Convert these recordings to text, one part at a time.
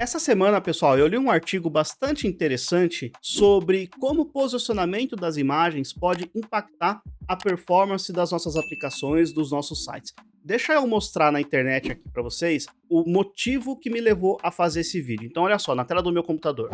Essa semana, pessoal, eu li um artigo bastante interessante sobre como o posicionamento das imagens pode impactar a performance das nossas aplicações, dos nossos sites. Deixa eu mostrar na internet aqui para vocês o motivo que me levou a fazer esse vídeo. Então, olha só, na tela do meu computador.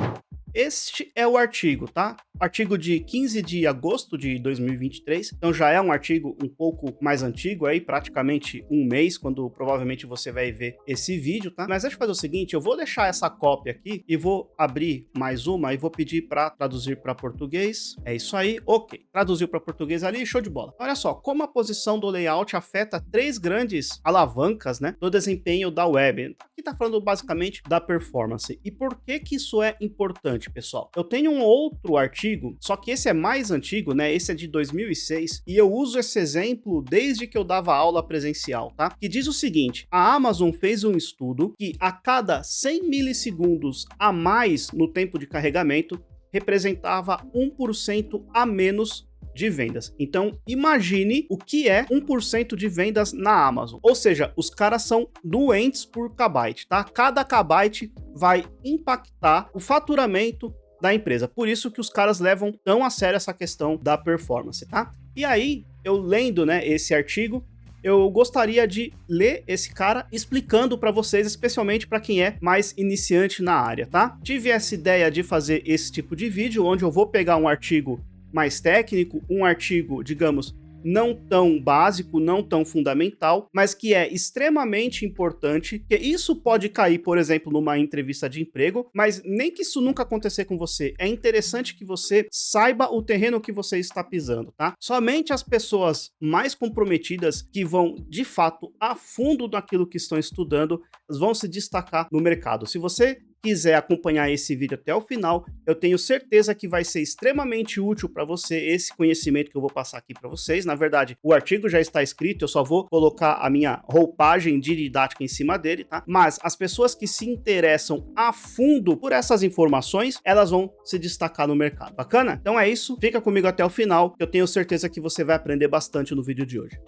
Este é o artigo, tá? Artigo de 15 de agosto de 2023, então já é um artigo um pouco mais antigo aí, praticamente um mês, quando provavelmente você vai ver esse vídeo, tá? Mas deixa eu fazer o seguinte, eu vou deixar essa cópia aqui e vou abrir mais uma e vou pedir para traduzir para português. É isso aí, ok. Traduziu para português ali, show de bola. Olha só, como a posição do layout afeta três grandes alavancas, né, do desempenho da web. Aqui tá falando basicamente da performance. E por que que isso é importante, pessoal? Eu tenho um outro artigo, só que esse é mais antigo, né? Esse é de 2006 e eu uso esse exemplo desde que eu dava aula presencial, tá? Que diz o seguinte: a Amazon fez um estudo que a cada 100 milissegundos a mais no tempo de carregamento representava 1% a menos de vendas. Então, imagine o que é 1% de vendas na Amazon. Ou seja, os caras são doentes por kbyte, tá? Cada kbyte vai impactar o faturamento da empresa. Por isso que os caras levam tão a sério essa questão da performance, tá? E aí, eu lendo, né, esse artigo, eu gostaria de ler esse cara explicando para vocês, especialmente para quem é mais iniciante na área, tá? Tive essa ideia de fazer esse tipo de vídeo, onde eu vou pegar um artigo mais técnico, um artigo, digamos, não tão básico, não tão fundamental, mas que é extremamente importante, que isso pode cair, por exemplo, numa entrevista de emprego, mas nem que isso nunca acontecer com você, é interessante que você saiba o terreno que você está pisando, tá? Somente as pessoas mais comprometidas, que vão, de fato, a fundo naquilo que estão estudando, vão se destacar no mercado. Se você quiser acompanhar esse vídeo até o final, eu tenho certeza que vai ser extremamente útil para você esse conhecimento que eu vou passar aqui para vocês. Na verdade, o artigo já está escrito, eu só vou colocar a minha roupagem de didática em cima dele, tá? Mas as pessoas que se interessam a fundo por essas informações, elas vão se destacar no mercado. Bacana? Então é isso, fica comigo até o final, que eu tenho certeza que você vai aprender bastante no vídeo de hoje.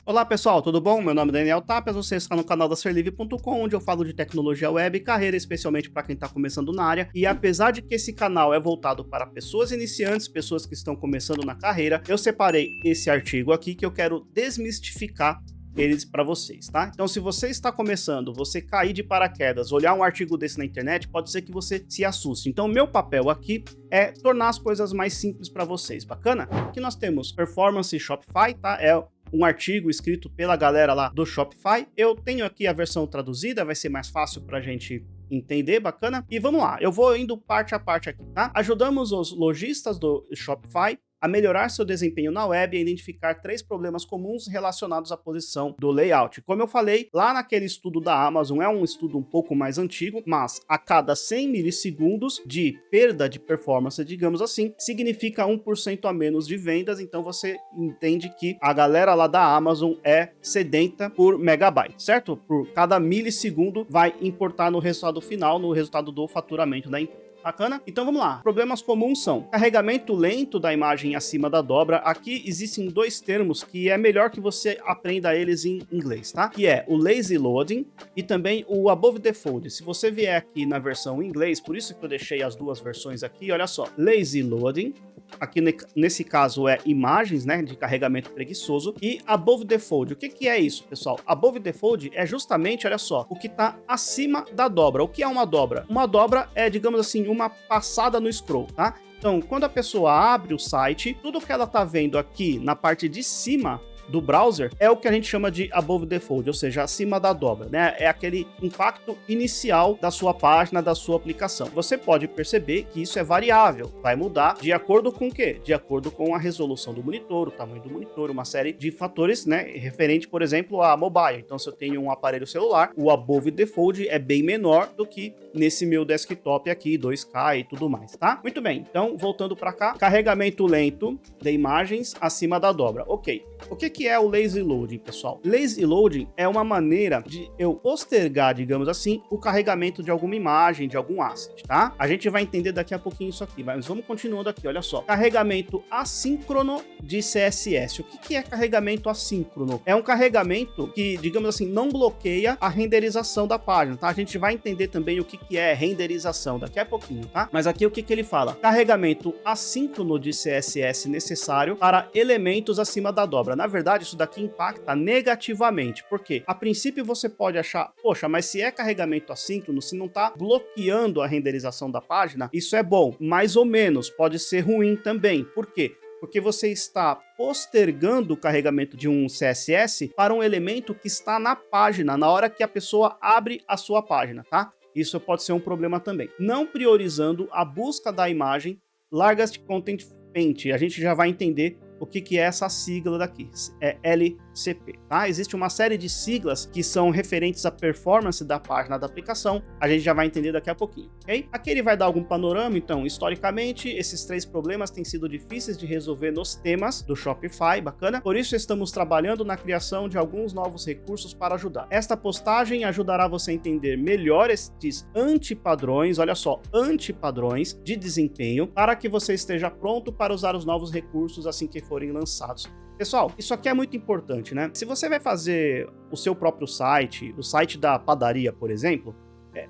Olá pessoal, tudo bom? Meu nome é Daniel Tapias, você está no canal da Serlivre.com, onde eu falo de tecnologia web e carreira, especialmente para quem está começando na área. E apesar de que esse canal é voltado para pessoas iniciantes, pessoas que estão começando na carreira, eu separei esse artigo aqui que eu quero desmistificar eles para vocês, tá? Então, se você está começando, você cair de paraquedas, olhar um artigo desse na internet, pode ser que você se assuste. Então, meu papel aqui é tornar as coisas mais simples para vocês, bacana? Aqui nós temos Performance Shopify, tá? É um artigo escrito pela galera lá do Shopify. Eu tenho aqui a versão traduzida, vai ser mais fácil pra gente entender, bacana? E vamos lá, eu vou indo parte a parte aqui, tá? Ajudamos os lojistas do Shopify a melhorar seu desempenho na web e a identificar 3 problemas comuns relacionados à posição do layout. Como eu falei, lá naquele estudo da Amazon, é um estudo um pouco mais antigo, mas a cada 100 milissegundos de perda de performance, digamos assim, significa 1% a menos de vendas, então você entende que a galera lá da Amazon é sedenta por megabyte, certo? Por cada milissegundo vai importar no resultado final, no resultado do faturamento da empresa. Bacana? Então vamos lá. Problemas comuns são carregamento lento da imagem acima da dobra. Aqui existem 2 termos que é melhor que você aprenda eles em inglês, tá? Que é o lazy loading e também o above the fold. Se você vier aqui na versão em inglês, por isso que eu deixei as 2 versões aqui, olha só. Lazy loading, aqui nesse caso é imagens, né, de carregamento preguiçoso, e above the fold. O que que é isso, pessoal? Above the fold é justamente, olha só, o que está acima da dobra. O que é uma dobra? Uma dobra é, digamos assim, uma passada no scroll, tá? Então, quando a pessoa abre o site, tudo que ela tá vendo aqui na parte de cima do browser é o que a gente chama de above the fold, ou seja, acima da dobra, né? É aquele impacto inicial da sua página, da sua aplicação. Você pode perceber que isso é variável, vai mudar de acordo com o quê? De acordo com a resolução do monitor, o tamanho do monitor, uma série de fatores, né? Referente, por exemplo, a mobile. Então, se eu tenho um aparelho celular, o above the fold é bem menor do que nesse meu desktop aqui, 2K e tudo mais, tá? Muito bem, então, voltando para cá, carregamento lento de imagens acima da dobra. Ok. O que que é o lazy loading, pessoal? Lazy loading é uma maneira de eu postergar, digamos assim, o carregamento de alguma imagem, de algum asset, tá? A gente vai entender daqui a pouquinho isso aqui, mas vamos continuando aqui, olha só. Carregamento assíncrono de CSS. O que é carregamento assíncrono? É um carregamento que, digamos assim, não bloqueia a renderização da página, tá? A gente vai entender também o que é renderização daqui a pouquinho, tá? Mas aqui o que ele fala? Carregamento assíncrono de CSS necessário para elementos acima da dobra. Na verdade, isso daqui impacta negativamente. Por quê? A princípio você pode achar, poxa, mas se é carregamento assíncrono, se não está bloqueando a renderização da página, isso é bom. Mais ou menos, pode ser ruim também. Por quê? Porque você está postergando o carregamento de um CSS para um elemento que está na página, na hora que a pessoa abre a sua página, tá? Isso pode ser um problema também. Não priorizando a busca da imagem Largest Content Paint. A gente já vai entender o que é essa sigla daqui, é LCP, tá? Existe uma série de siglas que são referentes à performance da página da aplicação, a gente já vai entender daqui a pouquinho, ok? Aqui ele vai dar algum panorama, então, historicamente, esses 3 problemas têm sido difíceis de resolver nos temas do Shopify, bacana? Por isso, estamos trabalhando na criação de alguns novos recursos para ajudar. Esta postagem ajudará você a entender melhor estes antipadrões, olha só, antipadrões de desempenho, para que você esteja pronto para usar os novos recursos assim que forem lançados. Pessoal, isso aqui é muito importante, né? Se você vai fazer o seu próprio site, o site da padaria, por exemplo,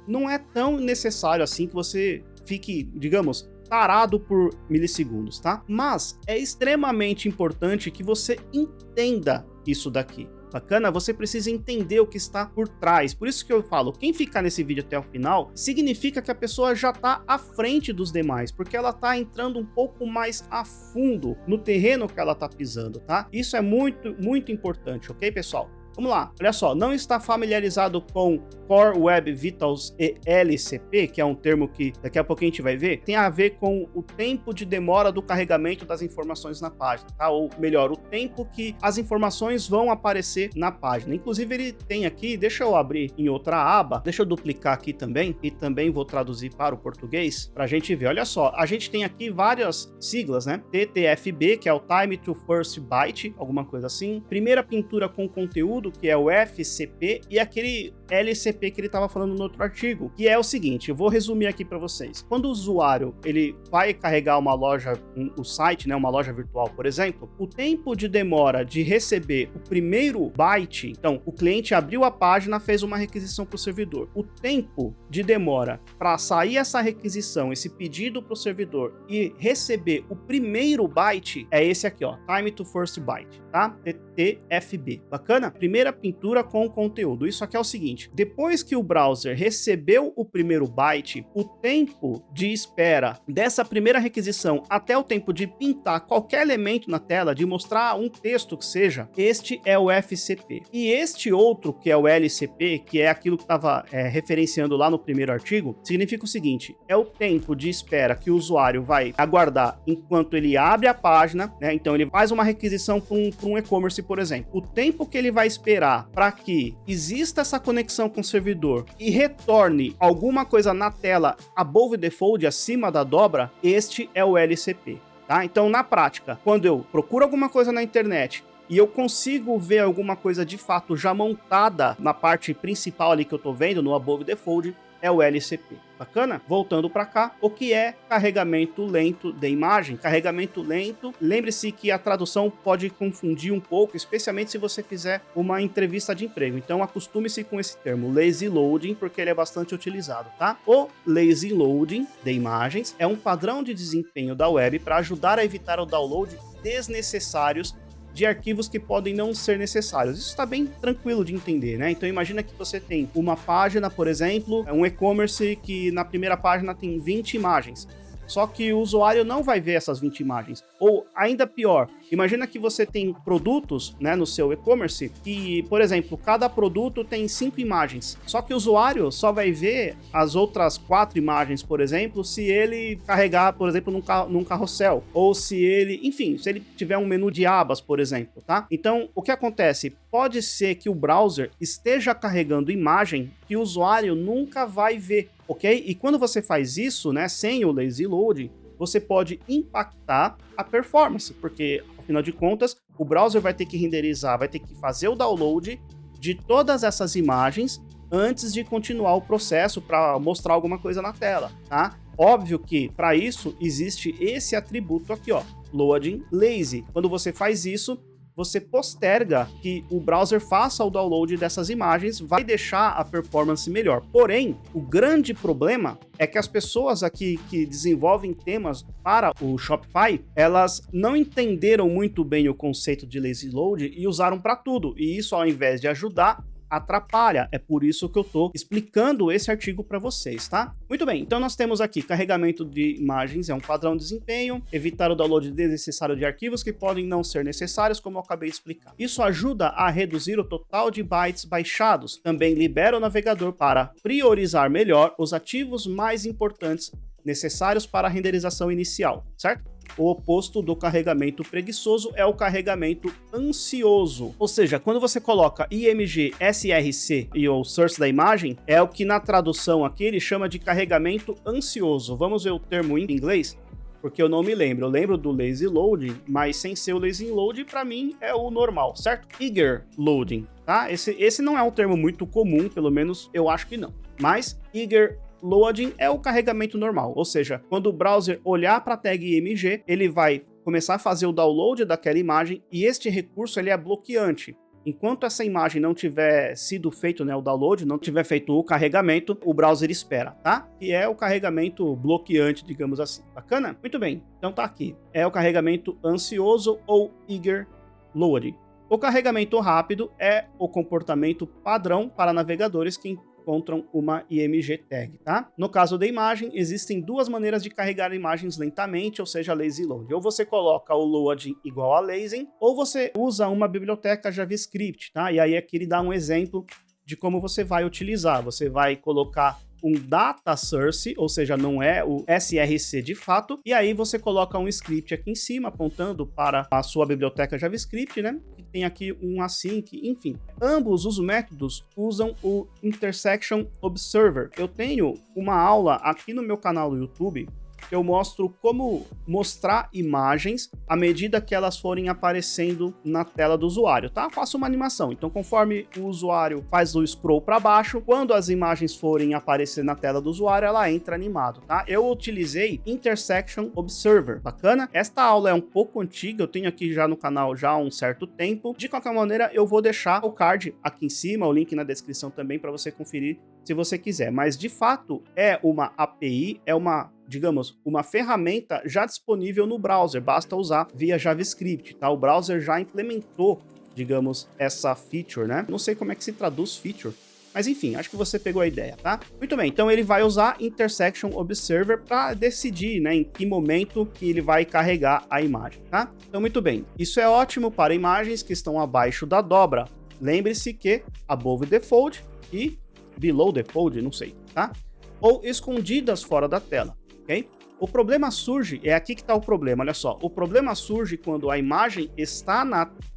não é tão necessário assim que você fique, digamos, parado por milissegundos, tá? Mas é extremamente importante que você entenda isso daqui. Bacana? Você precisa entender o que está por trás. Por isso que eu falo, quem ficar nesse vídeo até o final, significa que a pessoa já está à frente dos demais, porque ela está entrando um pouco mais a fundo no terreno que ela está pisando, tá? Isso é muito, muito importante, ok, pessoal? Vamos lá, olha só, não está familiarizado com Core Web Vitals e LCP, que é um termo que daqui a pouquinho a gente vai ver, tem a ver com o tempo de demora do carregamento das informações na página, tá? Ou melhor, o tempo que as informações vão aparecer na página. Inclusive ele tem aqui, deixa eu abrir em outra aba, deixa eu duplicar aqui também, e também vou traduzir para o português, para a gente ver. Olha só, a gente tem aqui várias siglas, né? TTFB, que é o Time to First Byte, alguma coisa assim. Primeira pintura com conteúdo, que é o FCP, e aquele LCP que ele estava falando no outro artigo, que é o seguinte, eu vou resumir aqui para vocês. Quando o usuário ele vai carregar uma loja, um site, né, uma loja virtual, por exemplo, o tempo de demora de receber o primeiro byte, então o cliente abriu a página, fez uma requisição para o servidor. O tempo de demora para sair essa requisição, esse pedido para o servidor e receber o primeiro byte é esse aqui, ó, Time to First Byte, tá? TTFB. Bacana? Primeira pintura com conteúdo. Isso aqui é o seguinte, depois que o browser recebeu o primeiro byte, o tempo de espera dessa primeira requisição até o tempo de pintar qualquer elemento na tela, de mostrar um texto que seja, este é o FCP. E este outro, que é o LCP, que é aquilo que estava referenciando lá no primeiro artigo, significa o seguinte, é o tempo de espera que o usuário vai aguardar enquanto ele abre a página, né? Então ele faz uma requisição para um e-commerce, por exemplo. O tempo que ele vai esperar para que exista essa conexão com o servidor e retorne alguma coisa na tela above the fold, acima da dobra, este é o LCP, tá? Então, na prática, quando eu procuro alguma coisa na internet e eu consigo ver alguma coisa de fato já montada na parte principal ali que eu tô vendo, no above the fold, é o LCP. Bacana? Voltando para cá, o que é carregamento lento de imagem? Carregamento lento, lembre-se que a tradução pode confundir um pouco, especialmente se você fizer uma entrevista de emprego. Então acostume-se com esse termo, lazy loading, porque ele é bastante utilizado, tá? O lazy loading de imagens é um padrão de desempenho da web para ajudar a evitar o download desnecessários de arquivos que podem não ser necessários. Isso está bem tranquilo de entender, né? Então imagina que você tem uma página, por exemplo, um e-commerce que na primeira página tem 20 imagens. Só que o usuário não vai ver essas 20 imagens. Ou, ainda pior, imagina que você tem produtos, né, no seu e-commerce que, por exemplo, cada produto tem 5 imagens. Só que o usuário só vai ver as outras 4 imagens, por exemplo, se ele carregar, por exemplo, num carrossel. Ou se ele, enfim, se ele tiver um menu de abas, por exemplo, tá? Então, o que acontece? Pode ser que o browser esteja carregando imagem que o usuário nunca vai ver, ok? E quando você faz isso, né, sem o lazy loading, você pode impactar a performance, porque, afinal de contas, o browser vai ter que renderizar, vai ter que fazer o download de todas essas imagens antes de continuar o processo para mostrar alguma coisa na tela, tá? Óbvio que para isso existe esse atributo aqui, ó, loading lazy. Quando você faz isso, você posterga que o browser faça o download dessas imagens, vai deixar a performance melhor. Porém, o grande problema é que as pessoas aqui que desenvolvem temas para o Shopify, elas não entenderam muito bem o conceito de lazy load e usaram para tudo. E isso, ao invés de ajudar, atrapalha. É por isso que eu tô explicando esse artigo para vocês, tá? Muito bem, então nós temos aqui carregamento de imagens, é um padrão de desempenho, evitar o download desnecessário de arquivos que podem não ser necessários, como eu acabei de explicar. Isso ajuda a reduzir o total de bytes baixados. Também libera o navegador para priorizar melhor os ativos mais importantes necessários para a renderização inicial, certo? O oposto do carregamento preguiçoso é o carregamento ansioso. Ou seja, quando você coloca IMG, SRC e o source da imagem, é o que na tradução aqui ele chama de carregamento ansioso. Vamos ver o termo em inglês? Porque eu não me lembro. Eu lembro do lazy loading, mas sem ser o lazy loading, para mim é o normal, certo? Eager loading, tá? Esse não é um termo muito comum, pelo menos eu acho que não. Mas eager loading é o carregamento normal, ou seja, quando o browser olhar para a tag IMG, ele vai começar a fazer o download daquela imagem e este recurso ele é bloqueante. Enquanto essa imagem não tiver sido feito, né, o download, não tiver feito o carregamento, o browser espera, tá? Que é o carregamento bloqueante, digamos assim. Bacana? Muito bem, então tá aqui. É o carregamento ansioso ou eager loading. O carregamento rápido é o comportamento padrão para navegadores que encontram uma IMG tag, tá? No caso da imagem, existem duas maneiras de carregar imagens lentamente, ou seja, lazy load. Ou você coloca o loading igual a lazy, ou você usa uma biblioteca JavaScript, tá? E aí aqui ele dá um exemplo de como você vai utilizar. Você vai colocar um data source, ou seja, não é o SRC de fato, e aí você coloca um script aqui em cima, apontando para a sua biblioteca JavaScript, né? Que tem aqui um async, enfim. Ambos os métodos usam o Intersection Observer. Eu tenho uma aula aqui no meu canal do YouTube, eu mostro como mostrar imagens à medida que elas forem aparecendo na tela do usuário, tá? Faço uma animação, então conforme o usuário faz o scroll para baixo, quando as imagens forem aparecer na tela do usuário, ela entra animado, tá? Eu utilizei Intersection Observer, bacana? Esta aula é um pouco antiga, eu tenho aqui já no canal já há um certo tempo. De qualquer maneira, eu vou deixar o card aqui em cima, o link na descrição também para você conferir se você quiser, mas de fato é uma API, é uma, digamos, uma ferramenta já disponível no browser, basta usar via JavaScript, tá? O browser já implementou, digamos, essa feature, né? Não sei como é que se traduz feature, mas enfim, acho que você pegou a ideia, tá? Muito bem, então ele vai usar Intersection Observer para decidir, né, em que momento que ele vai carregar a imagem, tá? Então, muito bem, isso é ótimo para imagens que estão abaixo da dobra. Lembre-se que above the fold e below the fold, não sei, tá? Ou escondidas fora da tela, ok? O problema surge, é aqui que está o problema, olha só. O problema surge quando a imagem está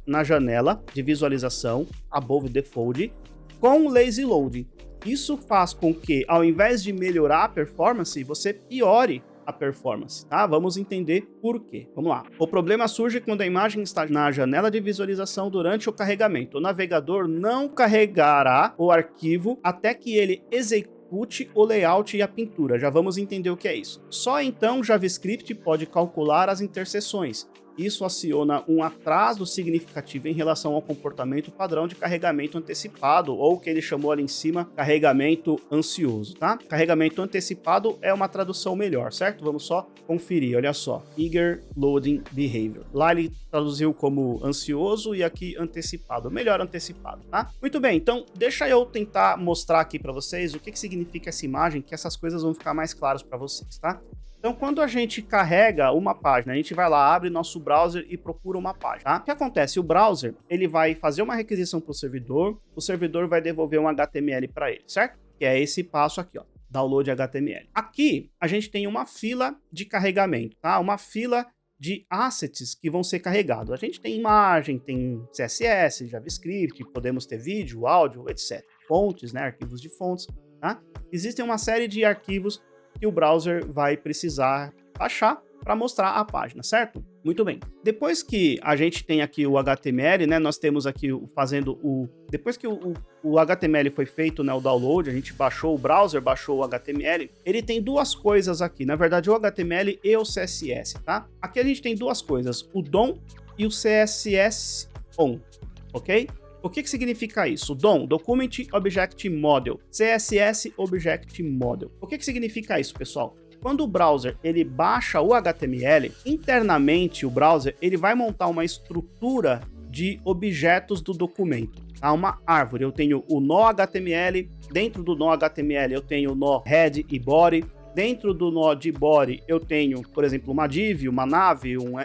na janela de visualização, above the fold, com lazy loading. Isso faz com que, ao invés de melhorar a performance, você piore a performance, tá? Vamos entender por quê. Vamos lá. O problema surge quando a imagem está na janela de visualização durante o carregamento. O navegador não carregará o arquivo até que ele execute o layout e a pintura. Já vamos entender o que é isso. Só então JavaScript pode calcular as interseções. Isso aciona um atraso significativo em relação ao comportamento padrão de carregamento antecipado, ou o que ele chamou ali em cima, carregamento ansioso, tá? Carregamento antecipado é uma tradução melhor, certo? Vamos só conferir, olha só. Eager Loading Behavior. Lá ele traduziu como ansioso e aqui antecipado. Melhor antecipado, tá? Muito bem, então deixa eu tentar mostrar aqui para vocês o que significa essa imagem, que essas coisas vão ficar mais claras para vocês, tá? Então, quando a gente carrega uma página, a gente vai lá, abre nosso browser e procura uma página, tá? O que acontece? O browser, ele vai fazer uma requisição para o servidor vai devolver um HTML para ele, certo? Que é esse passo aqui, ó, download HTML. Aqui, a gente tem uma fila de carregamento, tá? Uma fila de assets que vão ser carregados. A gente tem imagem, tem CSS, JavaScript, podemos ter vídeo, áudio, etc. Fontes, né? Arquivos de fontes, tá? Existem uma série de arquivos que o browser vai precisar baixar para mostrar a página, certo? Muito bem. Depois que a gente tem aqui o HTML, né, nós temos aqui depois que o HTML foi feito, né, o download, a gente baixou o browser, baixou o HTML, ele tem duas coisas aqui, na verdade o HTML e o CSS, tá? Aqui a gente tem duas coisas, o DOM e o CSS ON, ok? O que significa isso? DOM, Document Object Model, CSS Object Model. O que significa isso, pessoal? Quando o browser ele baixa o HTML, internamente o browser ele vai montar uma estrutura de objetos do documento, tá? Uma árvore. Eu tenho o nó HTML, dentro do nó HTML eu tenho o nó head e body, dentro do nó de body eu tenho, por exemplo, uma div, uma nave, um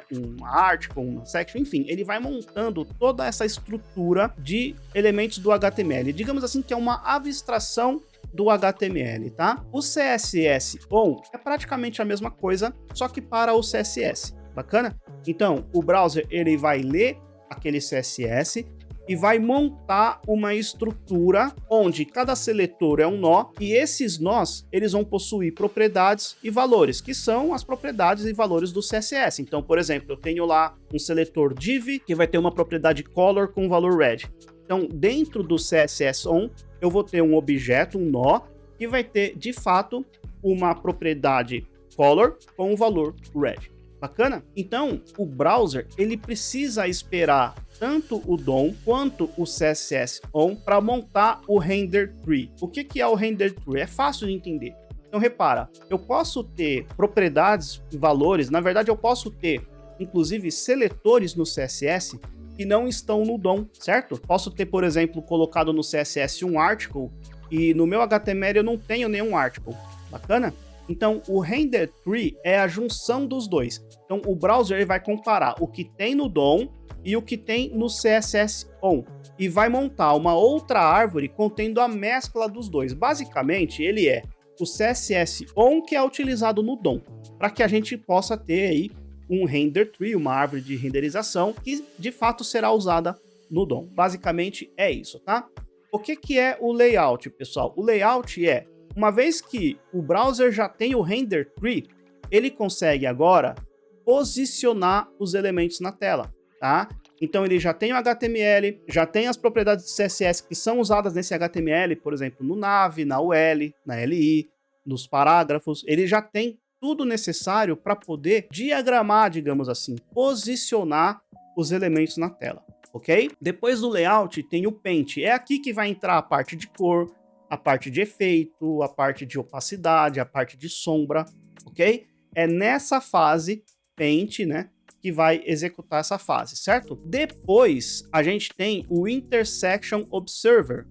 article, uma section, enfim, ele vai montando toda essa estrutura de elementos do HTML. Digamos assim que é uma abstração do HTML, tá? O CSS ON é praticamente a mesma coisa, só que para o CSS. Bacana? Então, o browser ele vai ler aquele CSS e vai montar uma estrutura onde cada seletor é um nó e esses nós eles vão possuir propriedades e valores, que são as propriedades e valores do CSS. Então, por exemplo, eu tenho lá um seletor div que vai ter uma propriedade color com valor red. Então, dentro do CSS ON, eu vou ter um objeto, um nó, que vai ter, de fato, uma propriedade color com o valor red. Bacana? Então, o browser, ele precisa esperar tanto o DOM quanto o CSS ON para montar o render tree. O que é o render tree? É fácil de entender. Então, repara, eu posso ter propriedades e valores, na verdade, eu posso ter, inclusive, seletores no CSS que não estão no DOM, certo? Posso ter, por exemplo, colocado no CSS um article e no meu HTML eu não tenho nenhum article. Bacana? Então, o render tree é a junção dos dois. Então, o browser ele vai comparar o que tem no DOM e o que tem no CSS ON e vai montar uma outra árvore contendo a mescla dos dois. Basicamente, ele é o CSS ON que é utilizado no DOM, para que a gente possa ter aí um render tree, uma árvore de renderização que de fato será usada no DOM. Basicamente é isso, tá? O que é o layout, pessoal? O layout é, uma vez que o browser já tem o render tree, ele consegue agora posicionar os elementos na tela, tá? Então ele já tem o HTML, já tem as propriedades de CSS que são usadas nesse HTML, por exemplo, no nav, na UL, na LI, nos parágrafos, ele já tem tudo necessário para poder diagramar, digamos assim, posicionar os elementos na tela, ok? Depois do layout tem o paint, é aqui que vai entrar a parte de cor, a parte de efeito, a parte de opacidade, a parte de sombra, ok? É nessa fase, paint, né, que vai executar essa fase, certo? Depois, a gente tem o Intersection Observer,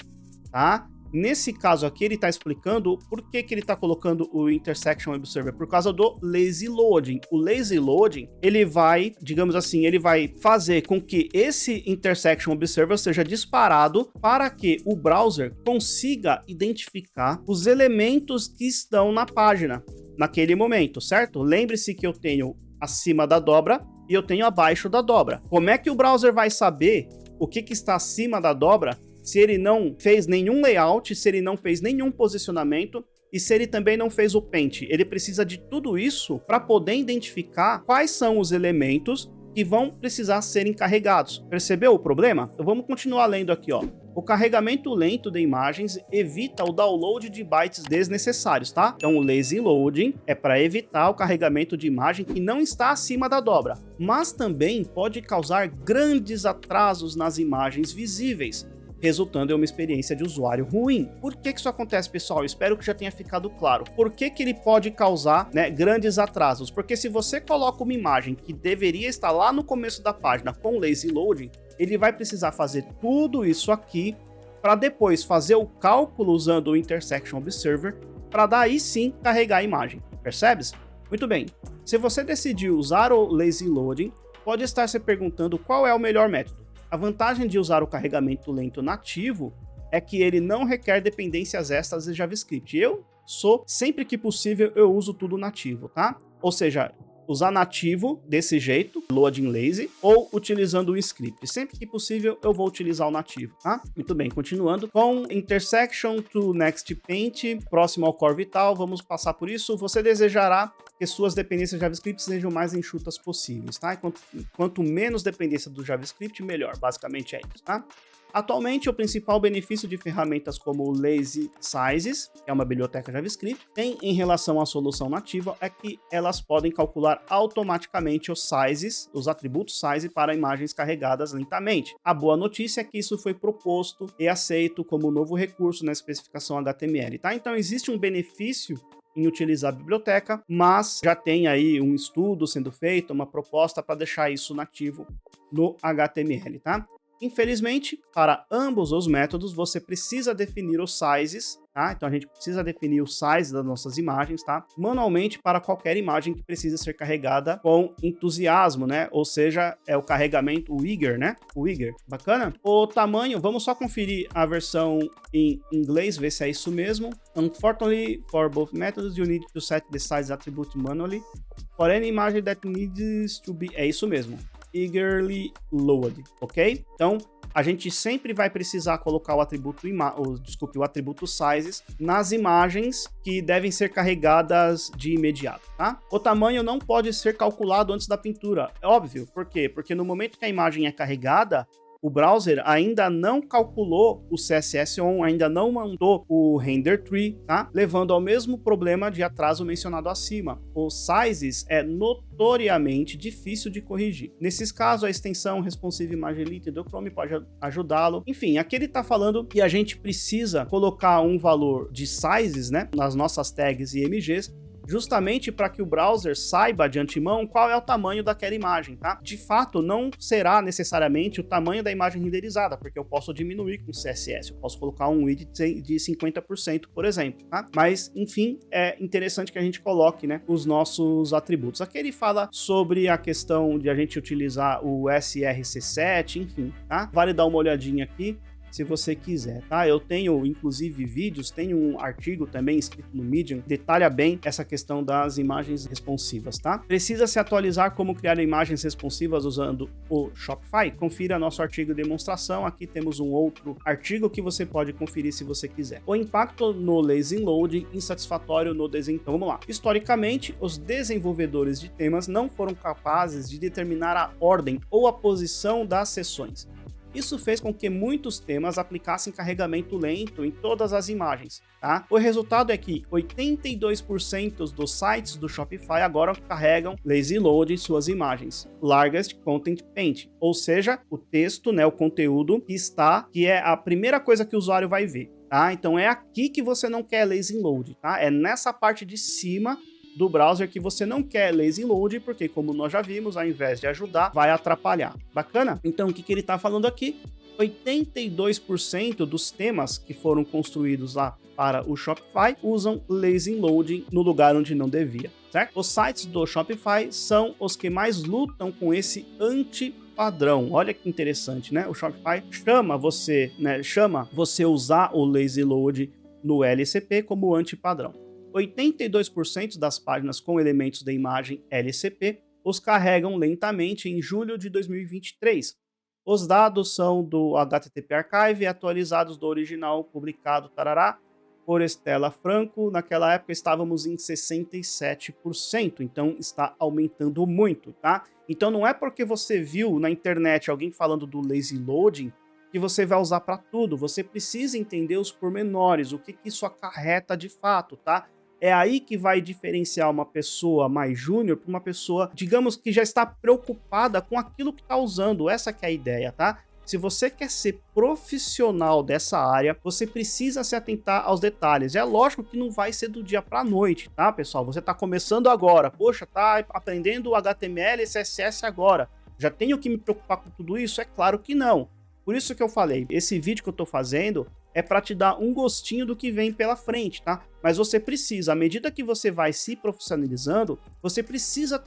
tá? Nesse caso aqui, ele está explicando por que ele está colocando o Intersection Observer, por causa do Lazy Loading. O Lazy Loading, ele vai, digamos assim, ele vai fazer com que esse Intersection Observer seja disparado para que o browser consiga identificar os elementos que estão na página naquele momento, certo? Lembre-se que eu tenho acima da dobra e eu tenho abaixo da dobra. Como é que o browser vai saber o que está acima da dobra se ele não fez nenhum layout, se ele não fez nenhum posicionamento e se ele também não fez o paint? Ele precisa de tudo isso para poder identificar quais são os elementos que vão precisar serem carregados. Percebeu o problema? Então vamos continuar lendo aqui, ó. O carregamento lento de imagens evita o download de bytes desnecessários, tá? Então o lazy loading é para evitar o carregamento de imagem que não está acima da dobra, mas também pode causar grandes atrasos nas imagens visíveis, resultando em uma experiência de usuário ruim. Por que isso acontece, pessoal? Eu espero que já tenha ficado claro. Por que ele pode causar, né, grandes atrasos? Porque se você coloca uma imagem que deveria estar lá no começo da página com lazy loading, ele vai precisar fazer tudo isso aqui para depois fazer o cálculo usando o Intersection Observer para daí sim carregar a imagem. Percebes? Muito bem. Se você decidir usar o lazy loading, pode estar se perguntando qual é o melhor método. A vantagem de usar o carregamento lento nativo é que ele não requer dependências extras de JavaScript. Sempre que possível, eu uso tudo nativo, tá? Ou seja, usar nativo desse jeito, loading lazy, ou utilizando o script. Sempre que possível, eu vou utilizar o nativo, tá? Muito bem, continuando com Intersection to Next Paint, próximo ao Core Vital, vamos passar por isso. Você desejará que suas dependências JavaScript sejam mais enxutas possíveis, tá? Quanto menos dependência do JavaScript, melhor. Basicamente é isso, tá? Atualmente, o principal benefício de ferramentas como o Lazy Sizes, que é uma biblioteca JavaScript, tem em relação à solução nativa é que elas podem calcular automaticamente os sizes, os atributos size para imagens carregadas lentamente. A boa notícia é que isso foi proposto e aceito como novo recurso na especificação HTML, tá? Então existe um benefício em utilizar a biblioteca, mas já tem aí um estudo sendo feito, uma proposta para deixar isso nativo no HTML, tá? Infelizmente, para ambos os métodos, você precisa definir os sizes, tá? Então a gente precisa definir o size das nossas imagens, tá? Manualmente para qualquer imagem que precisa ser carregada com entusiasmo, né? Ou seja, é o carregamento, o eager, né? O eager, bacana? O tamanho, vamos só conferir a versão em inglês, ver se é isso mesmo. Unfortunately, for both methods, you need to set the size attribute manually. For any image that needs to be... É isso mesmo. Eagerly load, ok? Então, a gente sempre vai precisar colocar o atributo o atributo sizes nas imagens que devem ser carregadas de imediato, tá? O tamanho não pode ser calculado antes da pintura, é óbvio. Por quê? Porque no momento que a imagem é carregada, o browser ainda não calculou o CSS on, ainda não montou o render tree, tá? Levando ao mesmo problema de atraso mencionado acima. Os sizes é notoriamente difícil de corrigir. Nesses casos, a extensão Responsive Image Elite do Chrome pode ajudá-lo. Enfim, aqui ele está falando que a gente precisa colocar um valor de sizes, né, nas nossas tags e IMGs, justamente para que o browser saiba de antemão qual é o tamanho daquela imagem, tá? De fato, não será necessariamente o tamanho da imagem renderizada, porque eu posso diminuir com CSS, eu posso colocar um width de 50%, por exemplo, tá? Mas, enfim, é interessante que a gente coloque, né, os nossos atributos. Aqui ele fala sobre a questão de a gente utilizar o src7, enfim, tá? Vale dar uma olhadinha aqui, se você quiser, tá? Eu tenho, inclusive, vídeos, tenho um artigo também escrito no Medium, detalha bem essa questão das imagens responsivas, tá? Precisa se atualizar como criar imagens responsivas usando o Shopify? Confira nosso artigo de demonstração, aqui temos um outro artigo que você pode conferir se você quiser. O impacto no lazy loading insatisfatório no desenho. Então vamos lá. Historicamente, os desenvolvedores de temas não foram capazes de determinar a ordem ou a posição das seções. Isso fez com que muitos temas aplicassem carregamento lento em todas as imagens, tá? O resultado é que 82% dos sites do Shopify agora carregam lazy load em suas imagens, largest content paint, ou seja, o texto, né, o conteúdo que é a primeira coisa que o usuário vai ver, tá? Então é aqui que você não quer lazy load, tá? É nessa parte de cima do browser que você não quer lazy load, porque como nós já vimos, ao invés de ajudar, vai atrapalhar. Bacana? Então o que ele está falando aqui? 82% dos temas que foram construídos lá para o Shopify usam lazy loading no lugar onde não devia, certo? Os sites do Shopify são os que mais lutam com esse anti-padrão. Olha que interessante, né? O Shopify chama você usar o lazy load no LCP como anti-padrão. 82% das páginas com elementos da imagem LCP os carregam lentamente em julho de 2023. Os dados são do HTTP Archive, atualizados do original publicado por Estela Franco. Naquela época estávamos em 67%, então está aumentando muito, tá? Então não é porque você viu na internet alguém falando do lazy loading que você vai usar para tudo. Você precisa entender os pormenores, o que isso acarreta de fato, tá? É aí que vai diferenciar uma pessoa mais júnior para uma pessoa, digamos, que já está preocupada com aquilo que está usando. Essa que é a ideia, tá? Se você quer ser profissional dessa área, você precisa se atentar aos detalhes. É lógico que não vai ser do dia para a noite, tá, pessoal? Você está começando agora. Poxa, tá aprendendo HTML e CSS agora. Já tenho que me preocupar com tudo isso? É claro que não. Por isso que eu falei, esse vídeo que eu estou fazendo é para te dar um gostinho do que vem pela frente, tá? Mas você precisa, à medida que você vai se profissionalizando, você precisa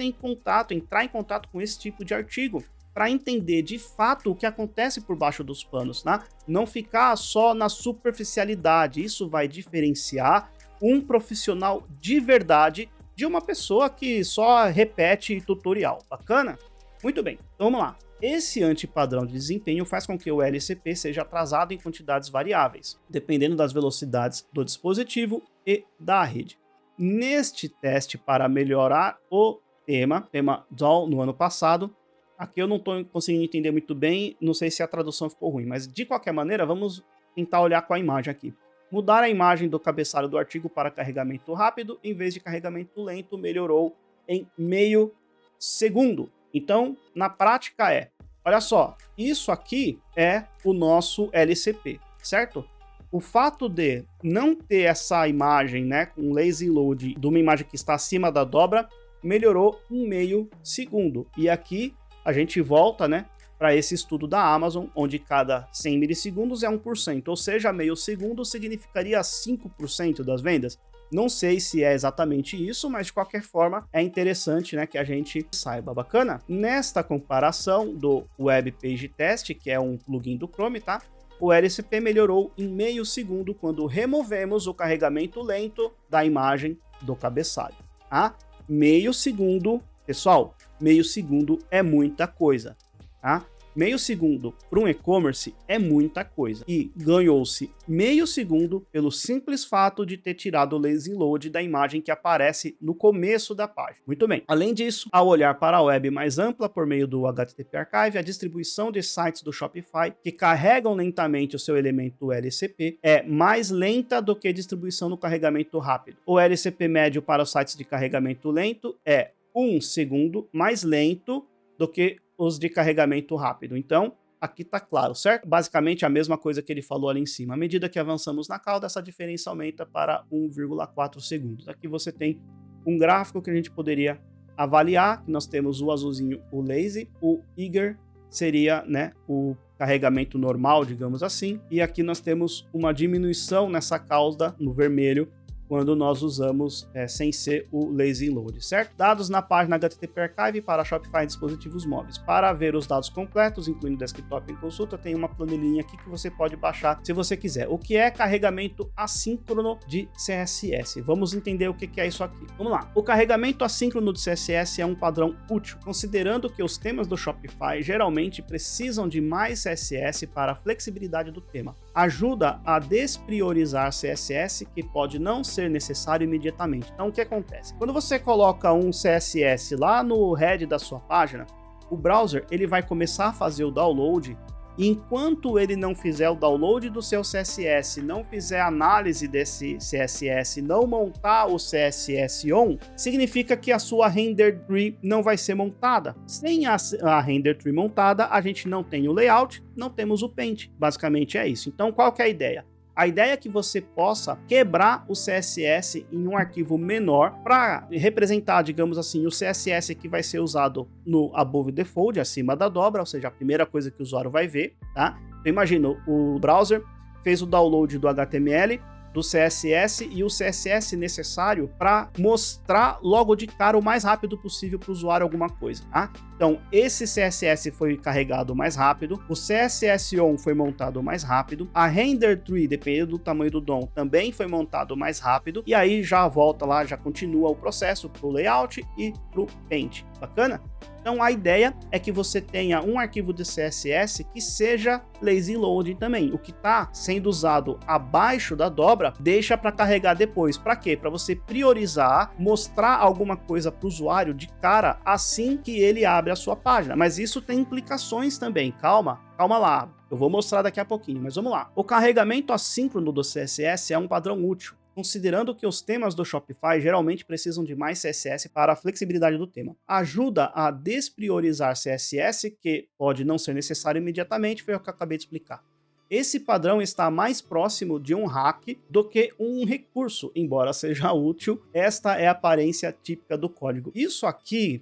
entrar em contato com esse tipo de artigo para entender de fato o que acontece por baixo dos panos, tá? Não ficar só na superficialidade. Isso vai diferenciar um profissional de verdade de uma pessoa que só repete tutorial. Bacana? Muito bem, então vamos lá. Esse antipadrão de desempenho faz com que o LCP seja atrasado em quantidades variáveis, dependendo das velocidades do dispositivo e da rede. Neste teste para melhorar o tema DAW no ano passado, aqui eu não estou conseguindo entender muito bem, não sei se a tradução ficou ruim, mas de qualquer maneira, vamos tentar olhar com a imagem aqui. Mudar a imagem do cabeçalho do artigo para carregamento rápido, em vez de carregamento lento, melhorou em meio segundo. Então, na prática olha só, isso aqui é o nosso LCP, certo? O fato de não ter essa imagem, né, com lazy load de uma imagem que está acima da dobra, melhorou em meio segundo. E aqui a gente volta, né, para esse estudo da Amazon, onde cada 100 milissegundos é 1%, ou seja, meio segundo significaria 5% das vendas. Não sei se é exatamente isso, mas de qualquer forma é interessante, né, que a gente saiba. Bacana? Nesta comparação do Web Page Test, que é um plugin do Chrome, tá? O LCP melhorou em meio segundo quando removemos o carregamento lento da imagem do cabeçalho. Tá? Meio segundo, pessoal, meio segundo é muita coisa. Tá? Meio segundo para um e-commerce é muita coisa. E ganhou-se meio segundo pelo simples fato de ter tirado o lazy load da imagem que aparece no começo da página. Muito bem. Além disso, ao olhar para a web mais ampla por meio do HTTP Archive, a distribuição de sites do Shopify que carregam lentamente o seu elemento LCP é mais lenta do que a distribuição no carregamento rápido. O LCP médio para os sites de carregamento lento é 1 segundo mais lento do que os de carregamento rápido. Então, aqui está claro, certo? Basicamente a mesma coisa que ele falou ali em cima. À medida que avançamos na cauda, essa diferença aumenta para 1,4 segundos. Aqui você tem um gráfico que a gente poderia avaliar. Nós temos o azulzinho, o lazy, o eager seria, né, o carregamento normal, digamos assim. E aqui nós temos uma diminuição nessa cauda no vermelho, quando nós usamos sem ser o lazy load, certo? Dados na página HTTP Archive para Shopify em dispositivos móveis. Para ver os dados completos, incluindo desktop em consulta, tem uma planilhinha aqui que você pode baixar se você quiser. O que é carregamento assíncrono de CSS? Vamos entender o que é isso aqui. Vamos lá. O carregamento assíncrono de CSS é um padrão útil, considerando que os temas do Shopify geralmente precisam de mais CSS para a flexibilidade do tema. Ajuda a despriorizar CSS que pode não ser necessário imediatamente. Então, o que acontece? Quando você coloca um CSS lá no head da sua página, o browser ele vai começar a fazer o download, e enquanto ele não fizer o download do seu CSS, não fizer análise desse CSS, não montar o CSS on, significa que a sua render tree não vai ser montada. Sem a render tree montada, a gente não tem o layout, não temos o paint. Basicamente é isso. Então, qual que é a ideia? A ideia é que você possa quebrar o CSS em um arquivo menor para representar, digamos assim, o CSS que vai ser usado no above the fold, acima da dobra, ou seja, a primeira coisa que o usuário vai ver, tá? Então imagina, o browser fez o download do HTML, do CSS e o CSS necessário para mostrar logo de cara o mais rápido possível para o usuário alguma coisa, tá? Então, esse CSS foi carregado mais rápido, o CSS on foi montado mais rápido, a render tree, dependendo do tamanho do DOM, também foi montado mais rápido, e aí já volta lá, já continua o processo para o layout e para o paint. Bacana? Então a ideia é que você tenha um arquivo de CSS que seja lazy loading também. O que está sendo usado abaixo da dobra, deixa para carregar depois. Para quê? Para você priorizar, mostrar alguma coisa para o usuário de cara assim que ele abre a sua página. Mas isso tem implicações também. Calma lá. Eu vou mostrar daqui a pouquinho, mas vamos lá. O carregamento assíncrono do CSS é um padrão útil, considerando que os temas do Shopify geralmente precisam de mais CSS para a flexibilidade do tema. Ajuda a despriorizar CSS, que pode não ser necessário imediatamente, foi o que eu acabei de explicar. Esse padrão está mais próximo de um hack do que um recurso, embora seja útil, esta é a aparência típica do código. Isso aqui,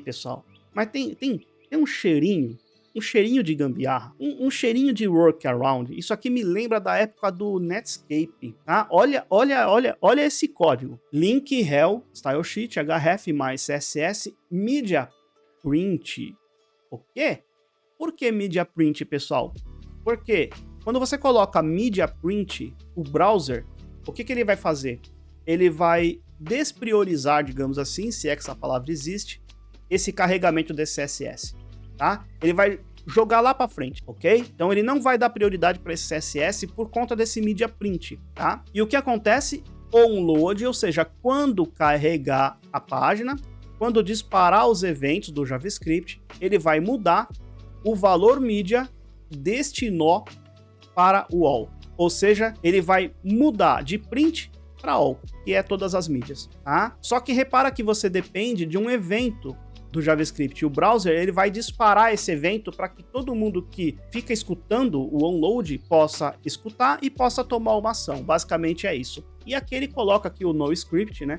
pessoal, mas tem um cheirinho de gambiarra, um cheirinho de workaround. Isso aqui me lembra da época do Netscape, tá? Olha esse código. Link rel, style sheet, href mais css, media print. O quê? Por que media print, pessoal? Porque quando você coloca media print, o browser, o que ele vai fazer? Ele vai despriorizar, digamos assim, se é que essa palavra existe, esse carregamento desse CSS. Tá? Ele vai jogar lá para frente, ok? Então ele não vai dar prioridade para esse CSS por conta desse media print, tá? E o que acontece? onload, ou seja, quando carregar a página, quando disparar os eventos do JavaScript, ele vai mudar o valor mídia deste nó para o all. Ou seja, ele vai mudar de print para all, que é todas as mídias, tá? Só que repara que você depende de um evento do JavaScript. O browser ele vai disparar esse evento para que todo mundo que fica escutando o onload possa escutar e possa tomar uma ação. Basicamente é isso. E aqui ele coloca aqui o noScript, né?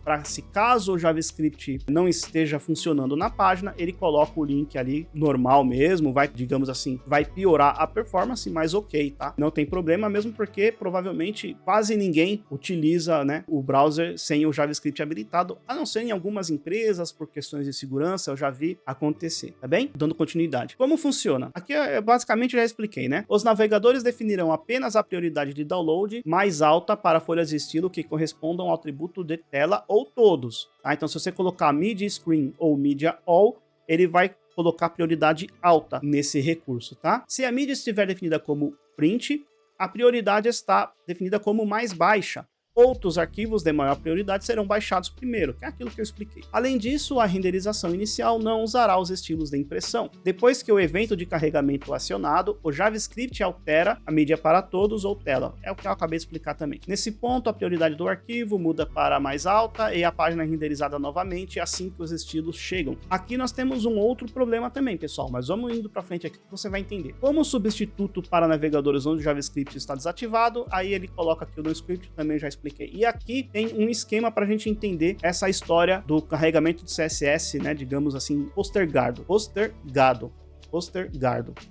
Para se caso o JavaScript não esteja funcionando na página, ele coloca o link ali normal mesmo, vai, digamos assim, vai piorar a performance, mas ok, tá? Não tem problema, mesmo porque provavelmente quase ninguém utiliza, né, o browser sem o JavaScript habilitado, a não ser em algumas empresas, por questões de segurança, eu já vi acontecer, tá bem? Dando continuidade. Como funciona? Aqui basicamente já expliquei, né? Os navegadores definirão apenas a prioridade de download mais alta para folhas de estilo que correspondam ao atributo de tela ou todos, tá? Então, se você colocar Media Screen ou Media All, ele vai colocar prioridade alta nesse recurso, tá? Se a mídia estiver definida como print, a prioridade está definida como mais baixa. Outros arquivos de maior prioridade serão baixados primeiro, que é aquilo que eu expliquei. Além disso, a renderização inicial não usará os estilos de impressão. Depois que o evento de carregamento é acionado, o JavaScript altera a mídia para todos ou tela. É o que eu acabei de explicar também. Nesse ponto, a prioridade do arquivo muda para mais alta e a página é renderizada novamente assim que os estilos chegam. Aqui nós temos um outro problema também, pessoal, mas vamos indo para frente aqui que você vai entender. Como substituto para navegadores onde o JavaScript está desativado, aí ele coloca aqui o noScript, também já expliquei. E aqui tem um esquema para a gente entender essa história do carregamento de CSS, né? Digamos assim, postergado,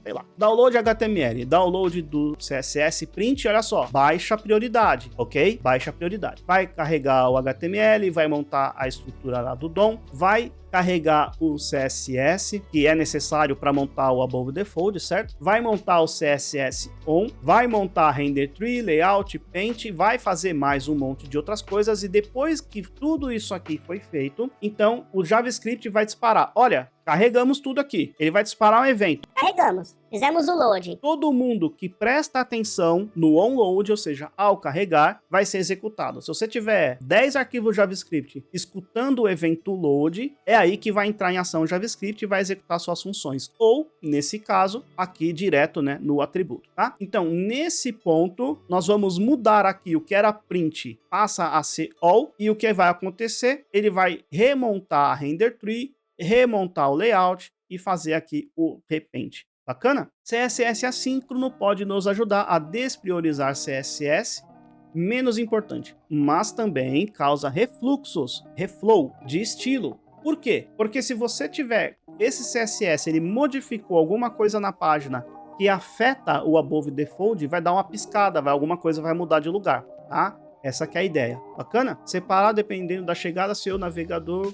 sei lá. Download HTML, download do CSS print, olha só, baixa prioridade, ok? Baixa prioridade. Vai carregar o HTML, vai montar a estrutura lá do DOM, vai carregar o CSS, que é necessário para montar o Above the Fold, certo? Vai montar o CSS on, vai montar Render Tree, Layout, Paint, vai fazer mais um monte de outras coisas e depois que tudo isso aqui foi feito, então o JavaScript vai disparar. Olha, carregamos tudo aqui. Ele vai disparar um evento. Carregamos, fizemos o load. Todo mundo que presta atenção no onload, ou seja, ao carregar, vai ser executado. Se você tiver 10 arquivos JavaScript escutando o evento load, é aí que vai entrar em ação o JavaScript e vai executar suas funções. Ou, nesse caso, aqui direto, né, no atributo, tá? Então, nesse ponto, nós vamos mudar aqui o que era print, passa a ser all, e o que vai acontecer? Ele vai remontar a render tree, remontar o layout e fazer aqui o repaint. Bacana? CSS assíncrono pode nos ajudar a despriorizar CSS menos importante, mas também causa reflow de estilo. Por quê? Porque se você tiver esse CSS, ele modificou alguma coisa na página que afeta o Above the Fold, vai dar uma piscada, alguma coisa vai mudar de lugar, tá? Essa que é a ideia. Bacana? Separar dependendo da chegada, se o navegador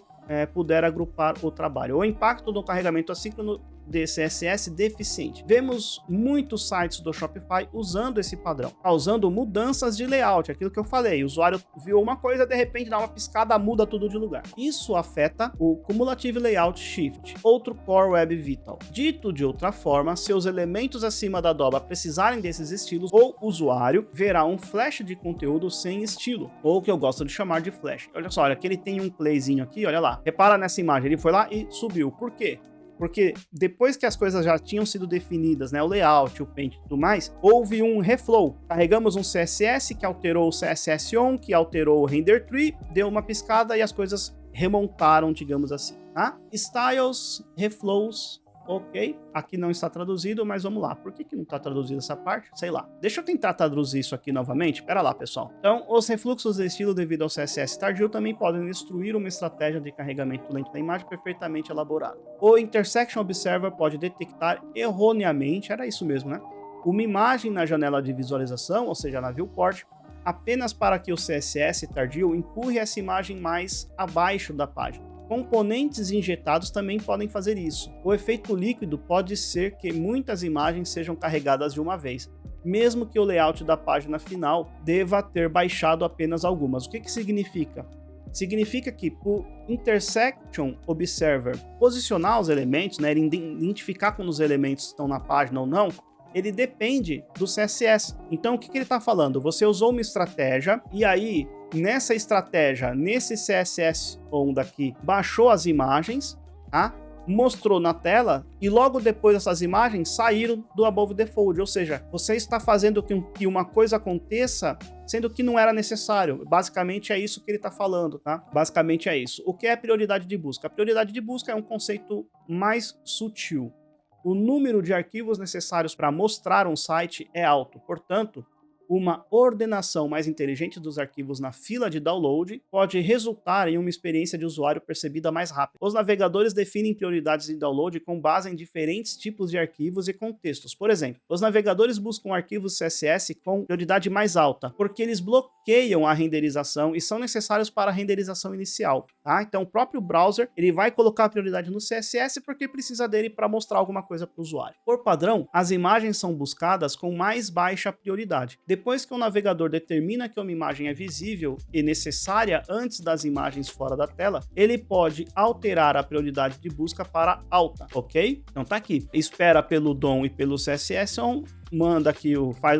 puder agrupar o trabalho. O impacto do carregamento assíncrono de CSS deficiente. Vemos muitos sites do Shopify usando esse padrão, causando mudanças de layout, aquilo que eu falei, o usuário viu uma coisa, de repente dá uma piscada, muda tudo de lugar. Isso afeta o Cumulative Layout Shift, outro Core Web Vital. Dito de outra forma, se os elementos acima da dobra precisarem desses estilos, o usuário verá um flash de conteúdo sem estilo, ou o que eu gosto de chamar de flash. Olha só, olha que ele tem um playzinho aqui, olha lá. Repara nessa imagem, ele foi lá e subiu. Por quê? Porque depois que as coisas já tinham sido definidas, né, o layout, o paint e tudo mais, houve um reflow. Carregamos um CSS que alterou o CSS on, que alterou o render tree, deu uma piscada e as coisas remontaram, digamos assim, tá? Styles, reflows, ok. Aqui não está traduzido, mas vamos lá. Por que não está traduzido essa parte? Sei lá. Deixa eu tentar traduzir isso aqui novamente. Pera lá, pessoal. Então, os refluxos de estilo devido ao CSS tardio também podem destruir uma estratégia de carregamento lento da imagem perfeitamente elaborada. O Intersection Observer pode detectar erroneamente, era isso mesmo, né? Uma imagem na janela de visualização, ou seja, na viewport, apenas para que o CSS tardio empurre essa imagem mais abaixo da página. Componentes injetados também podem fazer isso. O efeito líquido pode ser que muitas imagens sejam carregadas de uma vez, mesmo que o layout da página final deva ter baixado apenas algumas. O que significa? Significa que o Intersection Observer posicionar os elementos, né, ele identificar quando os elementos estão na página ou não, ele depende do CSS. Então, o que ele está falando? Você usou uma estratégia e aí nessa estratégia, nesse CSS-on daqui, baixou as imagens, tá? Mostrou na tela e logo depois essas imagens saíram do Above the Fold, ou seja, você está fazendo que uma coisa aconteça sendo que não era necessário. Basicamente é isso que ele está falando, tá? Basicamente é isso. O que é prioridade de busca? A prioridade de busca é um conceito mais sutil. O número de arquivos necessários para mostrar um site é alto, portanto, uma ordenação mais inteligente dos arquivos na fila de download pode resultar em uma experiência de usuário percebida mais rápida. Os navegadores definem prioridades de download com base em diferentes tipos de arquivos e contextos. Por exemplo, os navegadores buscam arquivos CSS com prioridade mais alta, porque eles bloqueiam a renderização e são necessários para a renderização inicial. Tá? Então, o próprio browser ele vai colocar a prioridade no CSS porque precisa dele para mostrar alguma coisa para o usuário. Por padrão, as imagens são buscadas com mais baixa prioridade. Depois que o navegador determina que uma imagem é visível e necessária antes das imagens fora da tela, ele pode alterar a prioridade de busca para alta, ok? Então tá aqui. Espera pelo DOM e pelo CSS-on, manda aqui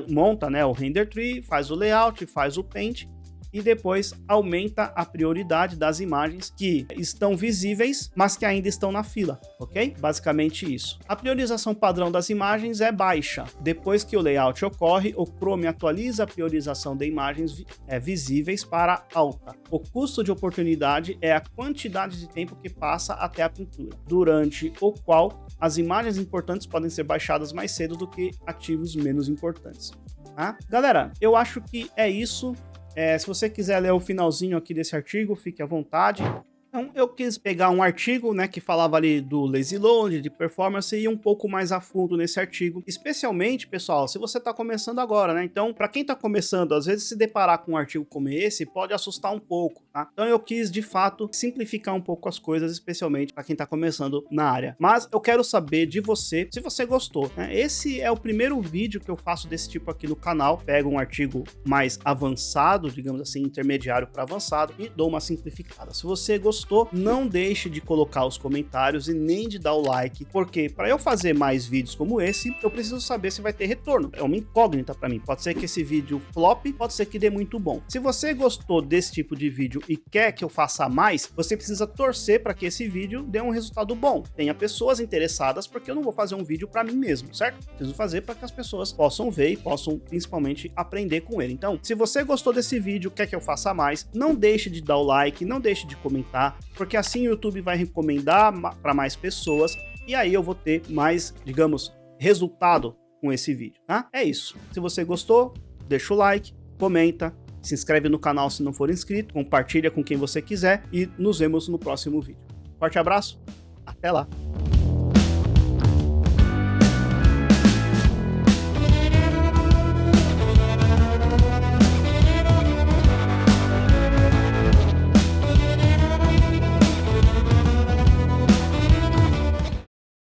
monta, né, o render tree, faz o layout, faz o paint e depois aumenta a prioridade das imagens que estão visíveis, mas que ainda estão na fila, ok? Basicamente isso. A priorização padrão das imagens é baixa. Depois que o layout ocorre, o Chrome atualiza a priorização de imagens visíveis para alta. O custo de oportunidade é a quantidade de tempo que passa até a pintura, durante o qual as imagens importantes podem ser baixadas mais cedo do que ativos menos importantes. Tá? Galera, eu acho que é isso. Se você quiser ler o finalzinho aqui desse artigo, fique à vontade. Então, eu quis pegar um artigo, né, que falava ali do lazy load, de performance e ir um pouco mais a fundo nesse artigo. Especialmente, pessoal, se você está começando agora, né? Então, para quem está começando, às vezes se deparar com um artigo como esse, pode assustar um pouco, tá? Então, eu quis, de fato, simplificar um pouco as coisas, especialmente para quem está começando na área. Mas eu quero saber de você, se você gostou, né? Esse é o primeiro vídeo que eu faço desse tipo aqui no canal. Pego um artigo mais avançado, digamos assim, intermediário para avançado e dou uma simplificada. Se você gostou, não deixe de colocar os comentários e nem de dar o like, porque para eu fazer mais vídeos como esse, eu preciso saber se vai ter retorno. É uma incógnita para mim. Pode ser que esse vídeo flop, pode ser que dê muito bom. Se você gostou desse tipo de vídeo e quer que eu faça mais, você precisa torcer para que esse vídeo dê um resultado bom. Tenha pessoas interessadas, porque eu não vou fazer um vídeo para mim mesmo, certo? Preciso fazer para que as pessoas possam ver e possam principalmente aprender com ele. Então, se você gostou desse vídeo, quer que eu faça mais, não deixe de dar o like, não deixe de comentar, porque assim o YouTube vai recomendar para mais pessoas e aí eu vou ter mais, digamos, resultado com esse vídeo, tá? É isso. Se você gostou, deixa o like, comenta, se inscreve no canal se não for inscrito, compartilha com quem você quiser e nos vemos no próximo vídeo. Forte abraço, até lá!